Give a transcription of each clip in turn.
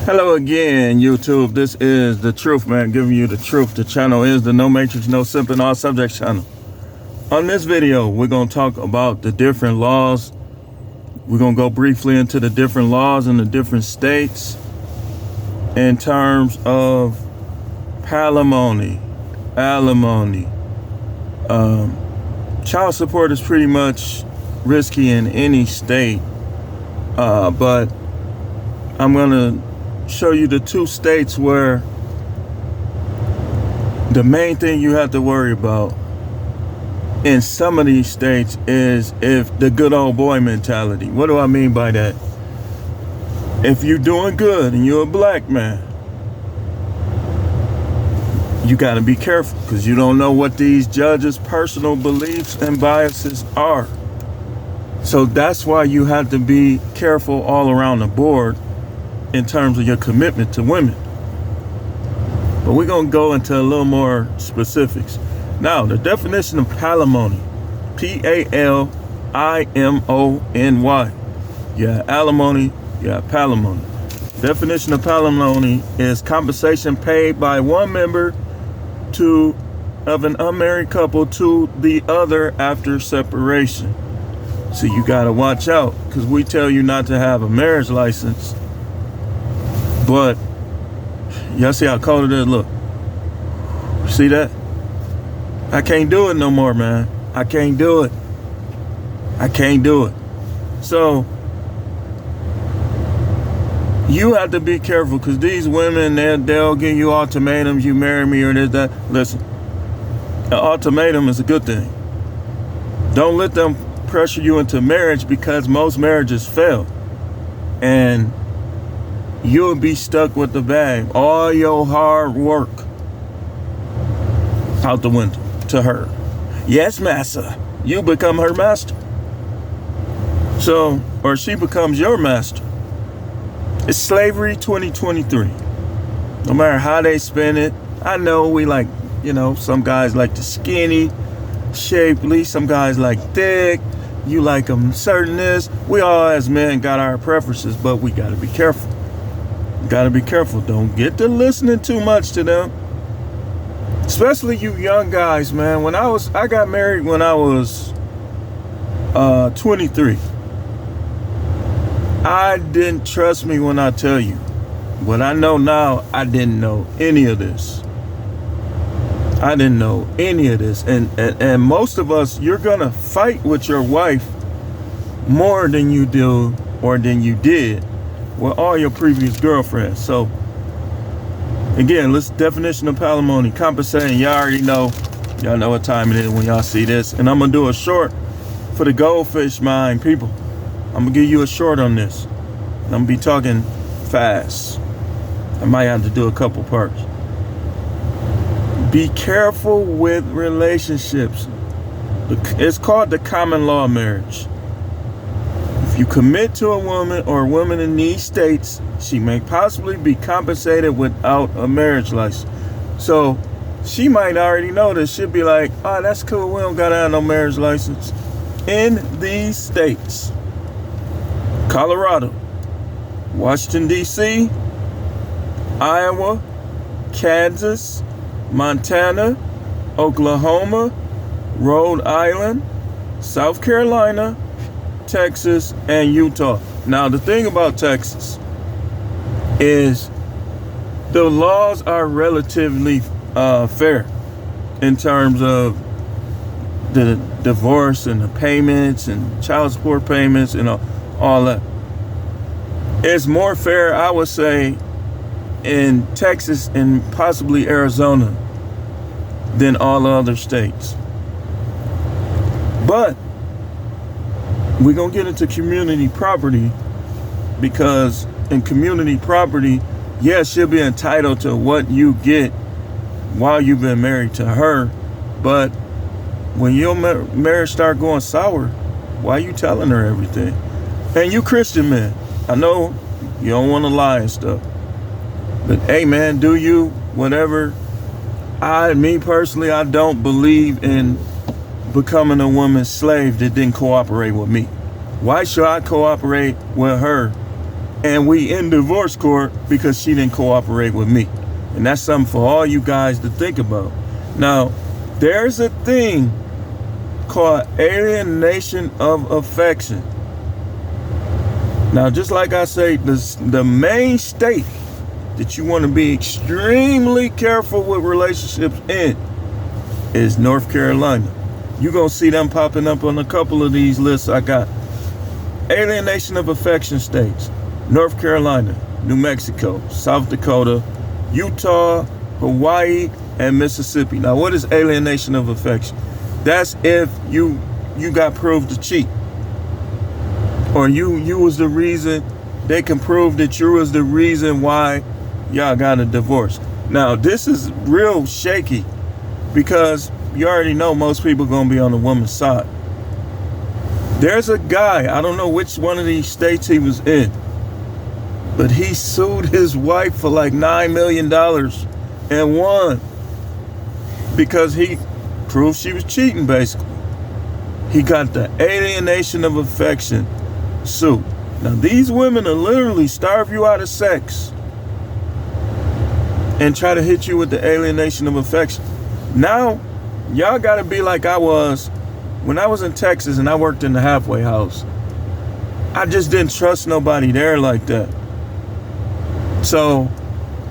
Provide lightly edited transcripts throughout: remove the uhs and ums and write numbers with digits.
Hello again, YouTube. This is The Truth, man, giving you the truth. The channel is the No Matrix, No Symptom, All Subject channel. On this video, we're going to talk about the different laws. We're going to go briefly into the different laws in the different states in terms of palimony, alimony. Child support is pretty much risky in any state, but I'm going to show you the two states where the main thing you have to worry about in some of these states is if the good old boy mentality. What do I mean by that? If you're doing good and you're a black man, you got to be careful because you don't know what these judges' personal beliefs and biases are. So that's why you have to be careful all around the board in terms of your commitment to women. But we're going to go into a little more specifics. Now, the definition of palimony, P-A-L-I-M-O-N-Y. Yeah, alimony, yeah, palimony. Definition of palimony is compensation paid by one member of an unmarried couple to the other after separation. So you got to watch out because we tell you not to have a marriage license. But y'all see how cold it is? Look, see that? I can't do it no more, man. I can't do it. I can't do it. So you have to be careful because these women, they'll give you ultimatums. You marry me or this, that. Listen, an ultimatum is a good thing. Don't let them pressure you into marriage because most marriages fail. And you'll be stuck with the bag. All your hard work out the window to her. Yes, massa. You become her master. So, or she becomes your master. It's slavery 2023. No matter how they spin it. I know we like, some guys like the skinny, shapely. Some guys like thick. You like them certain this. We all as men got our preferences, but we got to be careful. Got to be careful. Don't get to listening too much to them. Especially you young guys, man. I got married when I was 23. I didn't trust me when I tell you. What I know now, I didn't know any of this. I didn't know any of this. And most of us, you're going to fight with your wife more than you do or than you did with all your previous girlfriends. So again, let's definition of palimony, compensating. Y'all already know. Y'all know what time it is when y'all see this. And I'm gonna do a short for the goldfish mind people. I'm gonna give you a short on this. I'm gonna be talking fast. I might have to do a couple parts. Be careful with relationships. It's called the common law marriage. If you commit to a woman or a woman in these states, she may possibly be compensated without a marriage license. So she might already know this. She'll be like, oh, that's cool. We don't gotta have no marriage license. In these states, Colorado, Washington, D.C., Iowa, Kansas, Montana, Oklahoma, Rhode Island, South Carolina, Texas, and Utah. Now, the thing about Texas is the laws are relatively fair in terms of the divorce and the payments and child support payments and all that. It's more fair, I would say, in Texas and possibly Arizona than all other states. But we're going to get into community property because in community property, yes, she'll be entitled to what you get while you've been married to her. But when your marriage start going sour, why are you telling her everything? And you Christian men, I know you don't want to lie and stuff. But hey, man, do you, whatever. Me personally, I don't believe in becoming a woman's slave that didn't cooperate with me. Why should I cooperate with her and we in divorce court because she didn't cooperate with me. And that's something for all you guys to think about. Now, there's a thing called alienation of affection. Now, just like I say, the main state that you want to be extremely careful with relationships in is North Carolina. You're going to see them popping up on a couple of these lists I got. Alienation of affection states: North Carolina, New Mexico, South Dakota, Utah, Hawaii, and Mississippi. Now, what is alienation of affection? That's if you got proved to cheat, or you was the reason. They can prove that you was the reason why y'all got a divorce. Now, this is real shaky because you already know most people gonna be on the woman's side. There's a guy, I don't know which one of these states he was in, but he sued his wife for like $9 million and won because he proved she was cheating, basically. He got the alienation of affection suit. Now, these women will literally starve you out of sex and try to hit you with the alienation of affection. Now, y'all got to be like I was when I was in Texas and I worked in the halfway house. I just didn't trust nobody there like that. So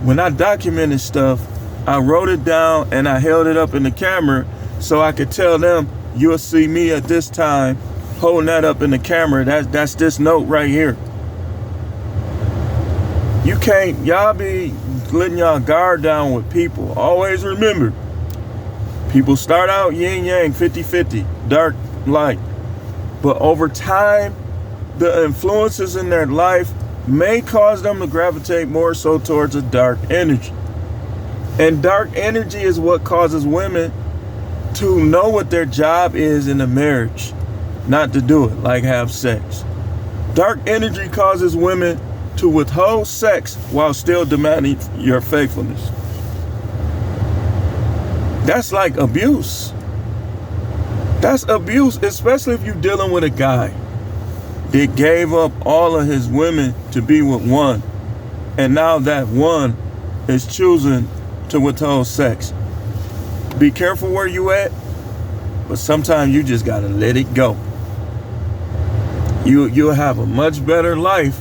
when I documented stuff, I wrote it down and I held it up in the camera so I could tell them, you'll see me at this time holding that up in the camera. That's this note right here. You can't, y'all be letting y'all guard down with people. Always remember, people start out yin yang, 50-50, dark, light. But over time, the influences in their life may cause them to gravitate more so towards a dark energy. And dark energy is what causes women to know what their job is in a marriage, not to do it, like have sex. Dark energy causes women to withhold sex while still demanding your faithfulness. That's like abuse. That's abuse, especially if you're dealing with a guy that gave up all of his women to be with one, and now that one is choosing to withhold sex. Be careful where you at, but sometimes you just gotta let it go. You'll have a much better life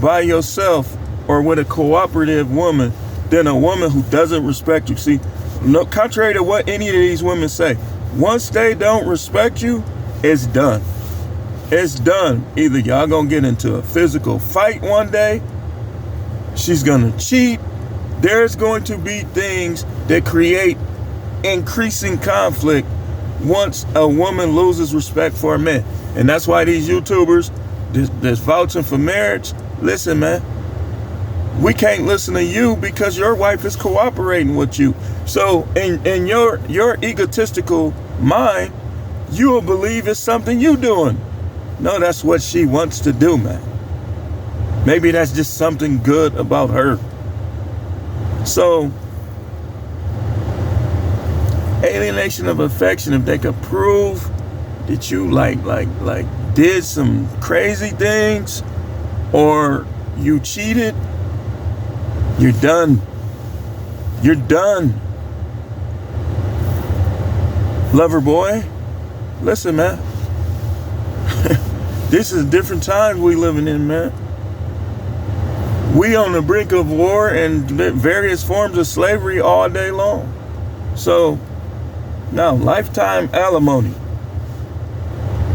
by yourself or with a cooperative woman than a woman who doesn't respect you. See, no, contrary to what any of these women say, once they don't respect you, it's done. It's done. Either y'all gonna get into a physical fight one day, she's gonna cheat. There's going to be things that create increasing conflict once a woman loses respect for a man. And that's why these YouTubers that's vouching for marriage, listen, man, we can't listen to you because your wife is cooperating with you. So in your egotistical mind, you will believe it's something you doing. No, that's what she wants to do, man. Maybe that's just something good about her. So, alienation of affection, if they could prove that you like did some crazy things or you cheated, you're done. You're done. Lover boy, listen, man. This is different times we living in, man. We on the brink of war and various forms of slavery all day long. So, now, lifetime alimony.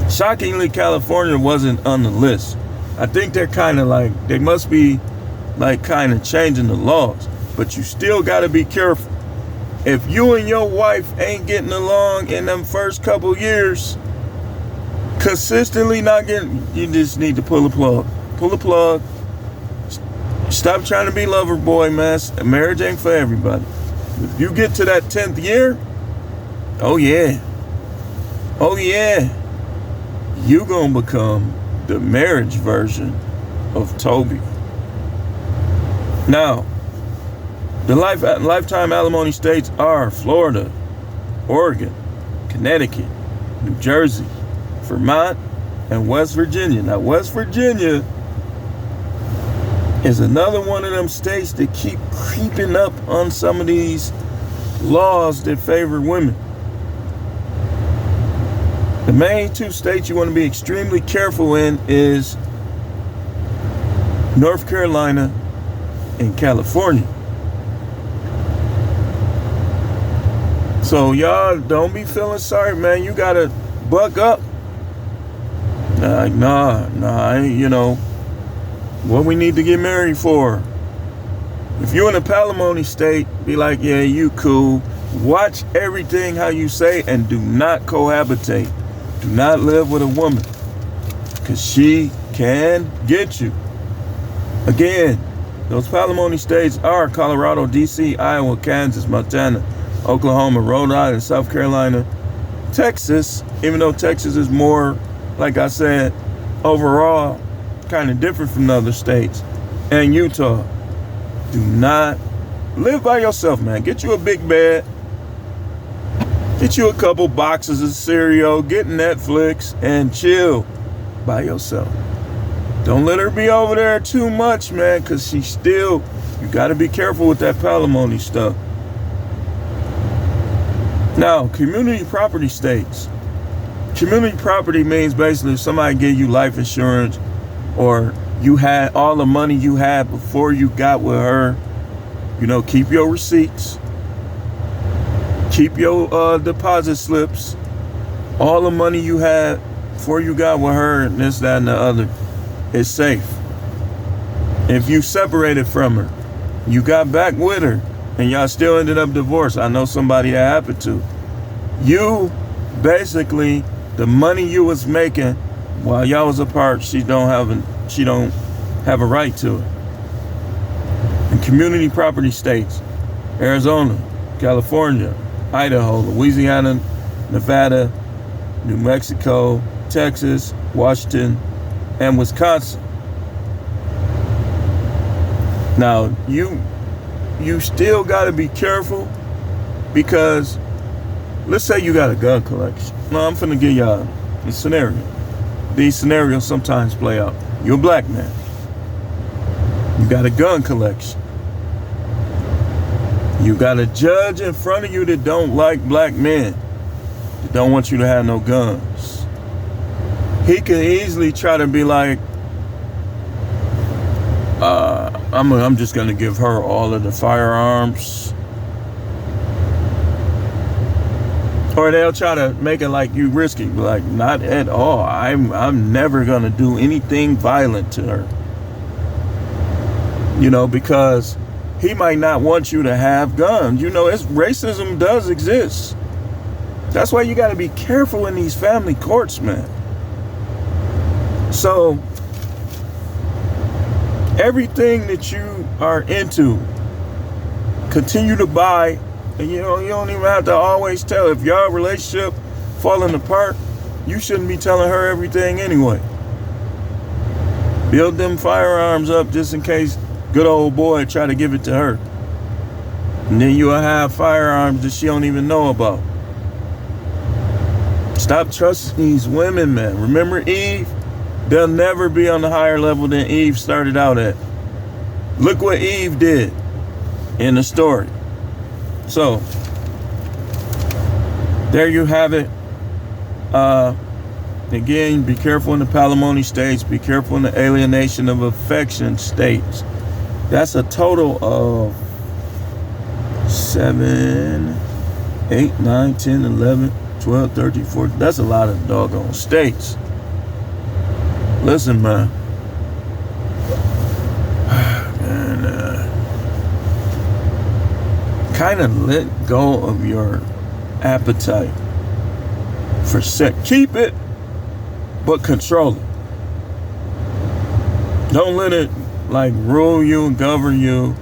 Shockingly, California wasn't on the list. I think they're kind of like, they must be like kind of changing the laws. But you still got to be careful. If you and your wife ain't getting along in them first couple years, consistently not getting, you just need to pull the plug. Pull the plug. Stop trying to be lover boy, man. Marriage ain't for everybody. If you get to that 10th year, oh yeah, you gonna become the marriage version of Toby. Now, the lifetime alimony states are Florida, Oregon, Connecticut, New Jersey, Vermont, and West Virginia. Now, West Virginia is another one of them states that keep creeping up on some of these laws that favor women. The main two states you want to be extremely careful in is North Carolina and California. So y'all don't be feeling sorry, man. You gotta buck up. Like, nah, you know, what we need to get married for. If you're in a palimony state, be like, yeah, you cool. Watch everything how you say, and do not cohabitate. Do not live with a woman, because she can get you. Again, those palimony states are Colorado, DC, Iowa, Kansas, Montana, Oklahoma, Rhode Island, South Carolina, Texas, even though Texas is more, like I said, overall kind of different from the other states, and Utah. Do not live by yourself, man. Get you a big bed, get you a couple boxes of cereal, get Netflix, and chill by yourself. Don't let her be over there too much, man, because she's still, you got to be careful with that palimony stuff. Now, community property states. Community property means basically if somebody gave you life insurance, or you had all the money you had before you got with her, you know, keep your receipts, keep your deposit slips, all the money you had before you got with her, and this, that, and the other, is safe. If you separated from her, you got back with her, and y'all still ended up divorced. I know somebody that happened to. You basically, the money you was making while y'all was apart, she don't have a right to it. In community property states, Arizona, California, Idaho, Louisiana, Nevada, New Mexico, Texas, Washington, and Wisconsin. Now, you still got to be careful, because let's say you got a gun collection. No, I'm finna give y'all a scenario. These scenarios sometimes play out. You're a black man. You got a gun collection. You got a judge in front of you that don't like black men, that don't want you to have no guns. He could easily try to be like, I'm just gonna give her all of the firearms. Or they'll try to make it like you risky, like, not at all. I'm never gonna do anything violent to her. You know, because he might not want you to have guns. You know, racism does exist. That's why you gotta be careful in these family courts, man. So, everything that you are into, continue to buy. And you know, you don't even have to always tell. If your relationship falling apart, you shouldn't be telling her everything anyway. Build them firearms up just in case good old boy try to give it to her. And then you'll have firearms that she don't even know about. Stop trusting these women, man. Remember Eve? They'll never be on the higher level than Eve started out at. Look what Eve did in the story. So, there you have it. Again, be careful in the palimony states. Be careful in the alienation of affection states. That's a total of 7, 8, 9, 10, 11, 12, 13, 14. That's a lot of doggone states. Listen, man. Kind of let go of your appetite for sex. Keep it, but control it. Don't let it like rule you and govern you.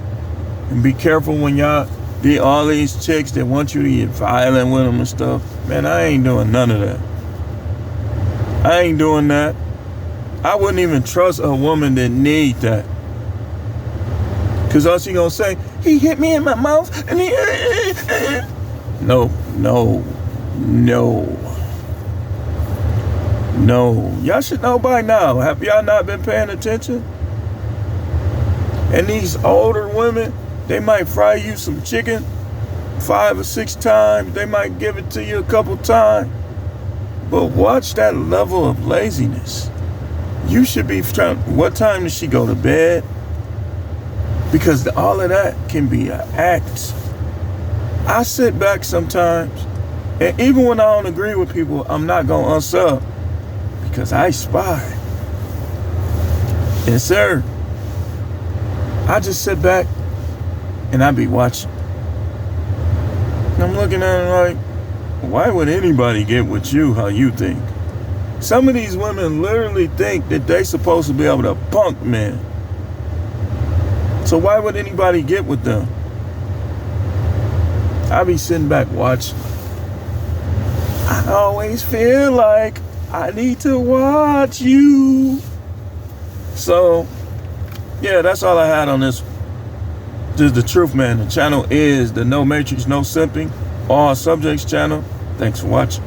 And be careful when y'all be all these chicks that want you to get violent with them and stuff. Man, I ain't doing none of that. I ain't doing that. I wouldn't even trust a woman that need that. Because all she gonna say, he hit me in my mouth and he... No. Y'all should know by now. Have y'all not been paying attention? And these older women, they might fry you some chicken 5 or 6 times. They might give it to you a couple times. But watch that level of laziness. You should be trying, what time does she go to bed? Because all of that can be an act. I sit back sometimes, and even when I don't agree with people, I'm not going to unsub. Because I spy. Yes, sir. I just sit back, and I be watching. And I'm looking at it like, why would anybody get with you how you think? Some of these women literally think that they supposed to be able to punk men. So why would anybody get with them? I be sitting back watching. I always feel like I need to watch you. So, yeah, that's all I had on this. Just the truth, man. The channel is the No Matrix, No Simping, All Subjects channel. Thanks for watching.